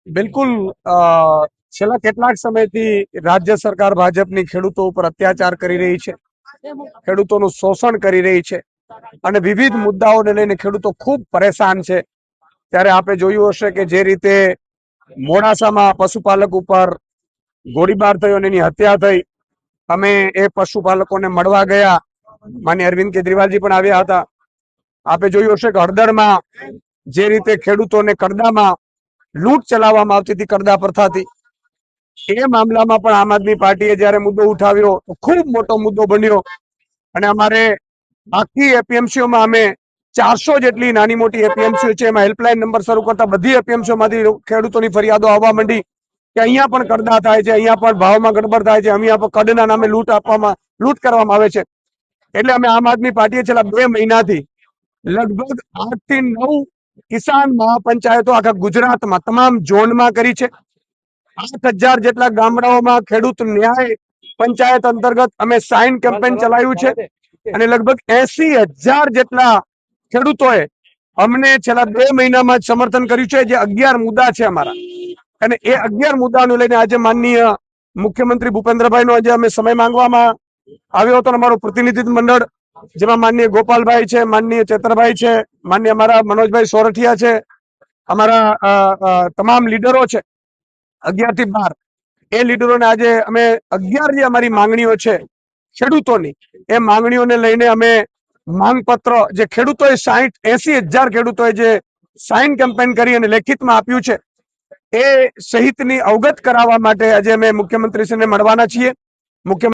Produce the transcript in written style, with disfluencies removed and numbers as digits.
બિલકુલ છેલ્લા કેટલાક સમયથી રાજ્ય સરકાર ભાજપની ખેડૂતો ઉપર અત્યાચાર કરી રહી છે, ખેડૂતોનું શોષણ કરી રહી છે અને વિવિધ મુદ્દાઓને લઈને ખેડૂતો ખૂબ પરેશાન છે। ત્યારે આપે જોયું હશે કે જે રીતે મોડાસામાં પશુપાલક ઉપર ગોળીબાર થયો અને એની હત્યા થઈ। અમે એ પશુપાલકોને મળવા ગયા, માન્ય અરવિંદ કેજરીવાલજી પણ આવ્યા હતા। આપે જોયું હશે કે હળદરમાં જે રીતે ખેડૂતોને કરદામાં લૂંટ ચલાવવામાં આવતી હતી, કરદા પ્રથાથી, એ મામલામાં પણ આમ આદમી પાર્ટીએ જ્યારે મુદ્દો ઉઠાવ્યો તો ખૂબ મોટો મુદ્દો બન્યો અને અમારે આખી એપીએમસીઓમાં અમે 400 જેટલી નાની મોટી એપીએમસીઓ છે, એમાં હેલ્પલાઇન નંબર શરૂ કરતા બધી એપીએમસીઓમાંથી ખેડૂતોની ફરિયાદો આવવા માંડી કે અહીંયા પણ કરદા થાય છે, અહીંયા પણ ભાવમાં ગડબડ થાય છે, અહીંયા પણ કડના નામે લૂંટ કરવામાં આવે છે। એટલે અમે આમ આદમી પાર્ટીએ છેલ્લા 2 મહિનાથી લગભગ 8 થી 9 કિસાન મહાપંચાયતો આખા ગુજરાતમાં તમામ ઝોનમાં કરી છે। 8000 જેટલા ગામડાઓમાં ખેડૂત ન્યાય પંચાયત અંતર્ગત અમે સાઇન કેમ્પેન ચલાવ્યું છે અને લગભગ 80,000 જેટલા ખેડૂતોએ અમને છેલ્લા 2 મહિનામાં જ સમર્થન કર્યું છે। જે 11 મુદ્દા છે અમારા, અને એ 11 મુદ્દાઓને લઈને આજે માનનીય મુખ્યમંત્રી ભૂપેન્દ્રભાઈનો આજે અમે સમય માંગવામાં આવ્યો હતો। અમારું પ્રતિનિધિત્વ મંડળ, જેમાં માનનીય ગોપાલભાઈ છે, માનનીય ચેતરભાઈ છે, માનનીય અમારા મનોજભાઈ સોરઠિયા છે, અમારા તમામ લીડરો છે 11 થી 12, એ લીડરોને આજે અમે 11 જે અમારી માંગણીઓ છે ખેડૂતોની, એ માંગણીઓને લઈને અમે માંગપત્ર જે ખેડૂતોએ 80,000 ખેડૂતોએ જે સાઇન કેમ્પેન કરી અને લેખિતમાં આપ્યું છે એ સહિતની અવગત કરાવવા માટે આજે અમે મુખ્યમંત્રીશ્રીને મળવાના છીએ। મુખ્યમંત્રી